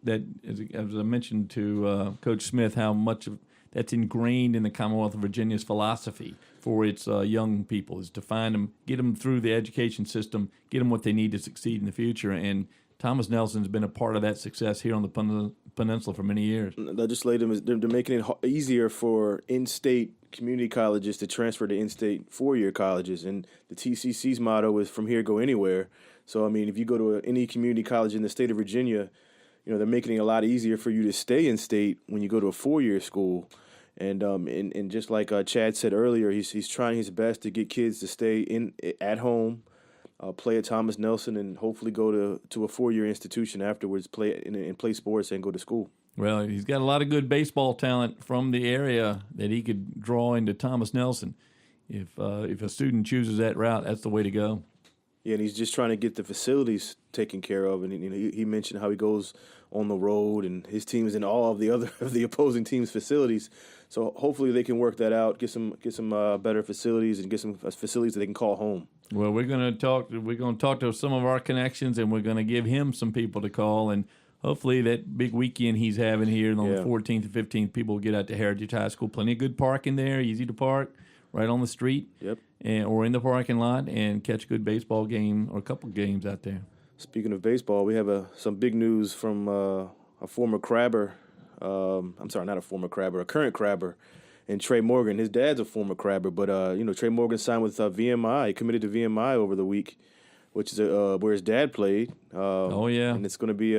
as I mentioned to Coach Smith, how much of that's ingrained in the Commonwealth of Virginia's philosophy for its young people is to find them, get them through the education system, get them what they need to succeed in the future. And Thomas Nelson's been a part of that success here on the peninsula for many years. Legislative, they're making it easier for in-state community colleges to transfer to in-state four-year colleges, and the TCC's motto is "From here, go anywhere." So, if you go to any community college in the state of Virginia, they're making it a lot easier for you to stay in state when you go to a four-year school. And just like Chad said earlier, he's trying his best to get kids to stay at home, play at Thomas Nelson, and hopefully go to a four-year institution afterwards, play sports and go to school. Well, he's got a lot of good baseball talent from the area that he could draw into Thomas Nelson. If a student chooses that route, that's the way to go. Yeah, and he's just trying to get the facilities taken care of. And he mentioned how he goes on the road, and his team is in all of the opposing team's facilities. So hopefully they can work that out, get some better facilities, and get some facilities that they can call home. Well, we're going to talk to some of our connections, and we're going to give him some people to call, and hopefully that big weekend he's having here on the 14th and 15th, people will get out to Heritage High School. Plenty of good parking there, easy to park right on the street. Yep. Or in the parking lot and catch a good baseball game or a couple games out there. Speaking of baseball, we have some big news from a former Crabber. Not a former Crabber, a current Crabber, and Trey Morgan. His dad's a former Crabber, but Trey Morgan signed with VMI. He committed to VMI over the week, which is where his dad played. And it's going to be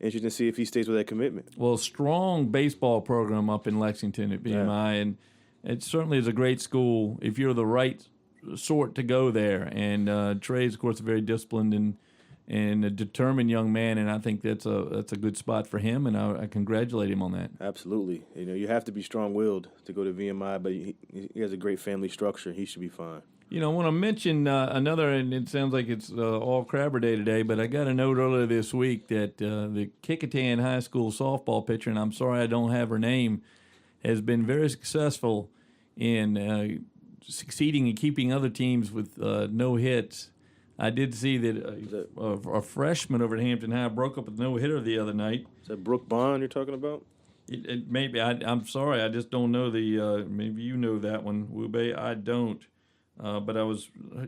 interesting to see if he stays with that commitment. Well, strong baseball program up in Lexington at VMI, and it certainly is a great school if you're the right sort to go there. And Trey's, of course, a very disciplined and a determined young man, and I think that's a good spot for him, and I congratulate him on that. Absolutely. You have to be strong-willed to go to VMI, but he has a great family structure. He should be fine. I want to mention another, and it sounds like it's all Crabber Day today, but I got a note earlier this week that the Kecoughtan High School softball pitcher, and I'm sorry I don't have her name, has been very successful in succeeding in keeping other teams with no hits. I did see that a freshman over at Hampton High broke up with no hitter the other night. Is that Brooke Bond you're talking about? Maybe I'm sorry, I just don't know the. Maybe you know that one, Wube. I don't. But I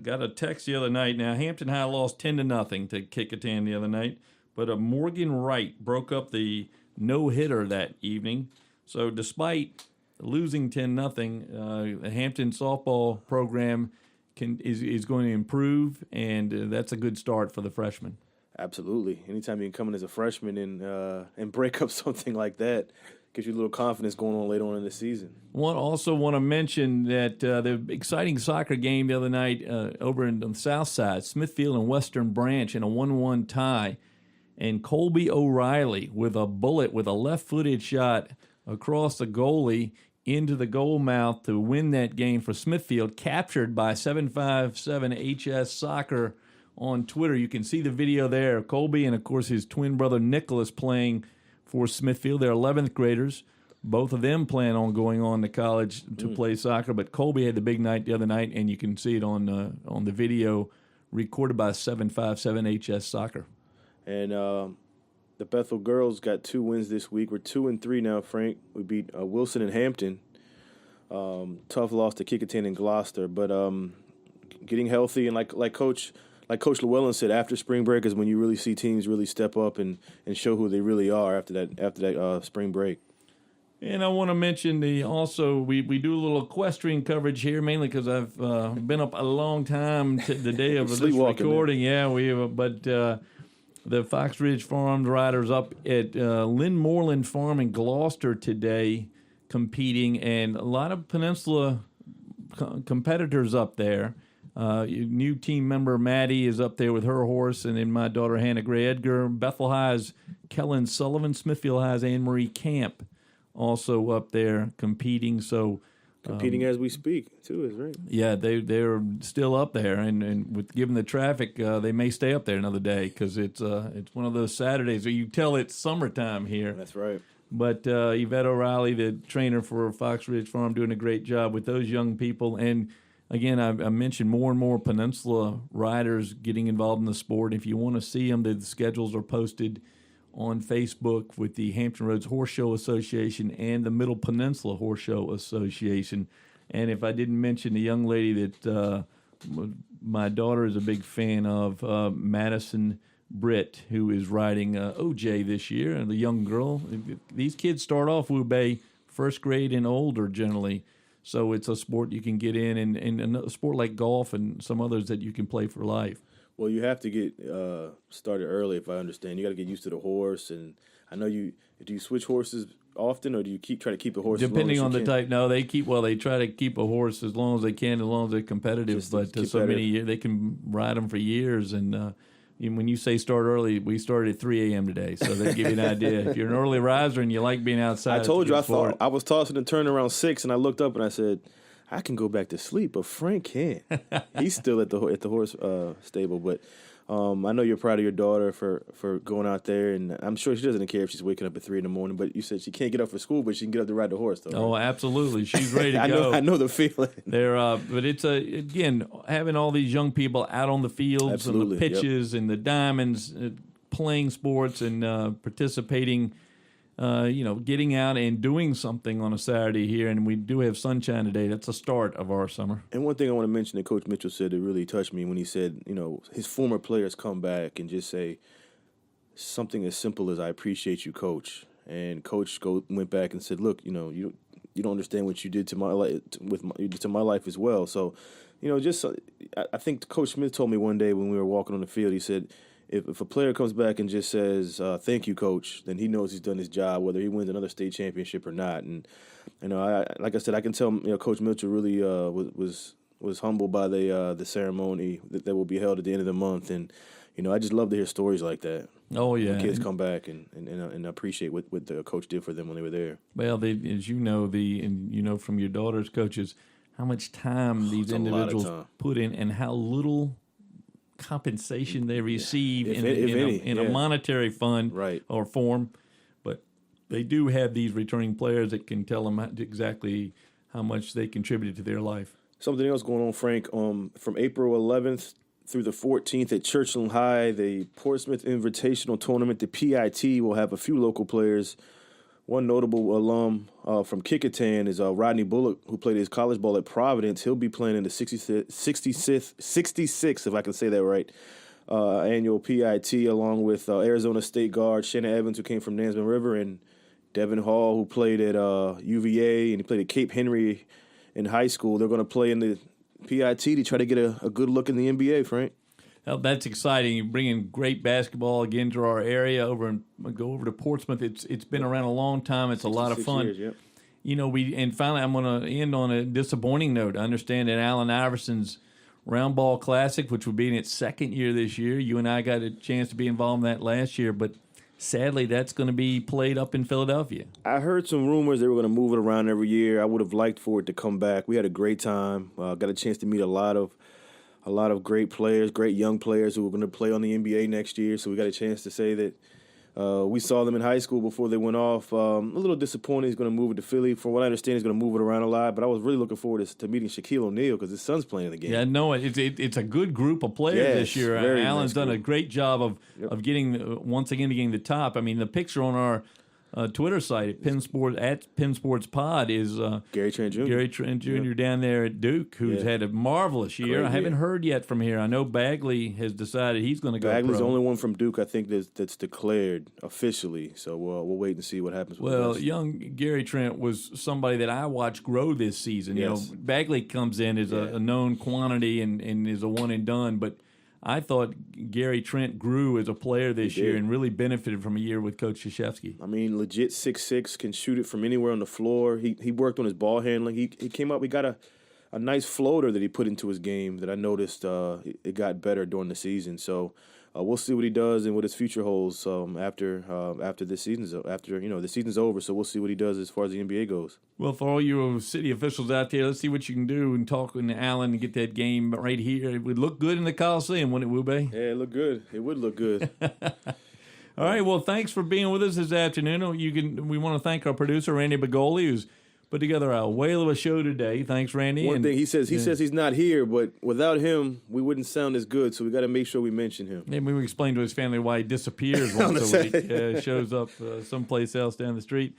got a text the other night. Now Hampton High lost 10-0 to Kecoughtan the other night, but Morgan Wright broke up the no hitter that evening. So despite losing 10-0, the Hampton softball program is going to improve, and that's a good start for the freshmen. Absolutely. Anytime you can come in as a freshman and break up something like that, gives you a little confidence going on later on in the season. Also want to mention that the exciting soccer game the other night over on the south side, Smithfield and Western Branch in a 1-1 tie, and Colby O'Reilly with a bullet with a left-footed shot across the goalie into the goal mouth to win that game for Smithfield, captured by 757HS Soccer on Twitter. You can see the video there. Colby and, of course, his twin brother Nicholas playing for Smithfield. They're 11th graders. Both of them plan on going on to college to play soccer, but Colby had the big night the other night, and you can see it on the video recorded by 757HS Soccer. And the Bethel girls got 2 wins this week. We're 2-3 now, Frank. We beat Wilson and Hampton. Tough loss to Kecoughtan and Gloucester, but getting healthy, and like Coach Lewellen said, after spring break is when you really see teams really step up and show who they really are after that spring break. And I want to mention we do a little equestrian coverage here, mainly because I've been up a long time the day of this recording. Yeah, but the Fox Ridge Farms riders up at Lynn Moreland Farm in Gloucester today competing, and a lot of Peninsula competitors up there. New team member Maddie is up there with her horse, and then my daughter Hannah Gray Edgar. Bethel High's Kellen Sullivan, Smithfield High's Anne Marie Camp also up there competing. So competing as we speak too, is right. Yeah, they're still up there, and with given the traffic, they may stay up there another day because it's one of those Saturdays where you tell it's summertime here. That's right. But Yvette O'Reilly, the trainer for Fox Ridge Farm, doing a great job with those young people. And again, I mentioned more and more Peninsula riders getting involved in the sport. If you want to see them, the schedules are posted on Facebook with the Hampton Roads Horse Show Association and the Middle Peninsula Horse Show Association. And if I didn't mention the young lady that my daughter is a big fan of, Madison Britt, who is riding OJ this year, and the young girl. These kids start off, Wube, first grade and older generally. So it's a sport you can get in, and a sport like golf and some others that you can play for life. Well, you have to get started early, if I understand. You got to get used to the horse, and I know do you switch horses often, or do you try to keep a horse? Depending on the type, no, they try to keep a horse as long as they can, as long as they're competitive. But many years, they can ride them for years. And when you say start early, we started at 3 a.m. today, so that give you an idea. If you're an early riser and you like being outside, I told you I was tossing and turning around 6, and I looked up and I said, I can go back to sleep, but Frank can't. He's still at the horse stable. But I know you're proud of your daughter for going out there, and I'm sure she doesn't care if she's waking up at 3 in the morning. But you said she can't get up for school, but she can get up to ride the horse, though. Oh, right? Absolutely, she's ready to go. I know the feeling. But it's again having all these young people out on the fields Absolutely. and the pitches and the diamonds, playing sports and participating. Getting out and doing something on a Saturday here, and we do have sunshine today. That's the start of our summer. And one thing I want to mention that Coach Mitchell said that really touched me when he said, his former players come back and just say something as simple as, I appreciate you, Coach. And Coach went back and said, look, you don't understand what you did to my life, to my life as well. So, I think Coach Smith told me one day when we were walking on the field, he said, if a player comes back and just says, thank you, Coach, then he knows he's done his job, whether he wins another state championship or not. And, like I said, I can tell Coach Mitchell really was humbled by the ceremony that will be held at the end of the month. And, I just love to hear stories like that. Oh, yeah. When kids come back and appreciate what the coach did for them when they were there. Well, as you know, from your daughter's coaches, how much time these individuals put in and how little compensation they receive in a monetary fund or form. But they do have these returning players that can tell them exactly how much they contributed to their life. Something else going on, Frank. From April 11th through the 14th at Churchland High, the Portsmouth Invitational Tournament, the PIT, will have a few local players. One notable alum from Kickingham is Rodney Bullock, who played his college ball at Providence. He'll be playing in the 66th, if I can say that right, annual PIT, along with Arizona State guard Shannon Evans, who came from Nansemond River, and Devin Hall, who played at UVA, and he played at Cape Henry in high school. They're going to play in the PIT to try to get a good look in the NBA, Frank. Well, that's exciting. You bring in great basketball again to our area go over to Portsmouth. It's been around a long time. It's a lot of fun. Years, yep. You know, finally I'm going to end on a disappointing note. I understand that Allen Iverson's Round Ball Classic, which will be in its second year this year. You and I got a chance to be involved in that last year, but sadly that's going to be played up in Philadelphia. I heard some rumors they were going to move it around every year. I would have liked for it to come back. We had a great time. Got a chance to meet a lot of great players, great young players who are going to play on the NBA next year. So we got a chance to say that we saw them in high school before they went off. A little disappointed he's going to move it to Philly. From what I understand, he's going to move it around a lot. But I was really looking forward to meeting Shaquille O'Neal because his son's playing in the game. Yeah, no, it's a good group of players this year. Allen's done a great job of getting the top. I mean, the picture on our Twitter site at Penn Sports Pod is Gary Trent Jr. Gary Trent Jr. down there at Duke, who's had a marvelous year. Great I haven't heard yet from here. I know Bagley has decided he's going to go Bagley's pro. the only one from Duke, I think, that's declared officially. So we'll wait and see what happens with Well, young Gary Trent was somebody that I watched grow this season. Yes. You know, Bagley comes in as a known quantity and is a one and done, but I thought Gary Trent grew as a player this year and really benefited from a year with Coach Krzyzewski. I mean, legit 6'6", can shoot it from anywhere on the floor. He worked on his ball handling. He came up. We got a nice floater that he put into his game that I noticed it got better during the season. So we'll see what he does and what his future holds after this season's the season's over. So we'll see what he does as far as the NBA goes. Well, for all you city officials out there, let's see what you can do and talk with Allen and get that game right here. It would look good in the Coliseum, wouldn't it, Wube? Yeah, it looked good. It would look good. All right. Well, thanks for being with us this afternoon. We want to thank our producer Randy Bagoli, who's put together a whale of a show today. Thanks, Randy. One thing he says he's not here, but without him, we wouldn't sound as good. So we got to make sure we mention him. Maybe we explain to his family why he disappears once a week, shows up someplace else down the street.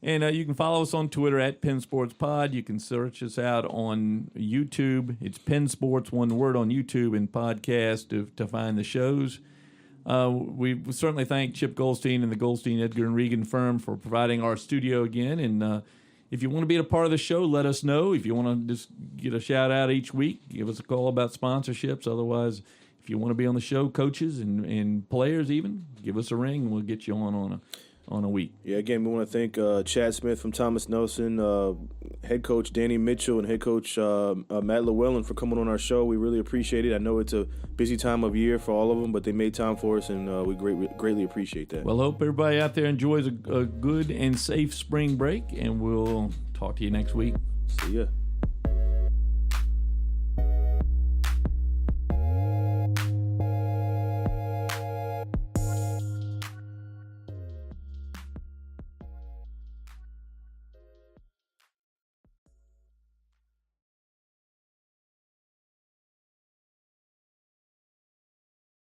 And you can follow us on Twitter at Penn Sports Pod. You can search us out on YouTube. It's Penn Sports, one word, on YouTube and podcast to find the shows. We certainly thank Chip Goldstein and the Goldstein, Edgar & Regan firm for providing our studio again. And if you want to be a part of the show, let us know. If you want to just get a shout-out each week, give us a call about sponsorships. Otherwise, if you want to be on the show, coaches and players even, give us a ring, and we'll get you on a week. Yeah, again, we want to thank Chad Smith from Thomas Nelson, head coach Danny Mitchell, and head coach Matt Lewellen for coming on our show. We really appreciate it. I know it's a busy time of year for all of them, but they made time for us, and we greatly appreciate that. Well, hope everybody out there enjoys a good and safe spring break, and we'll talk to you next week. See ya.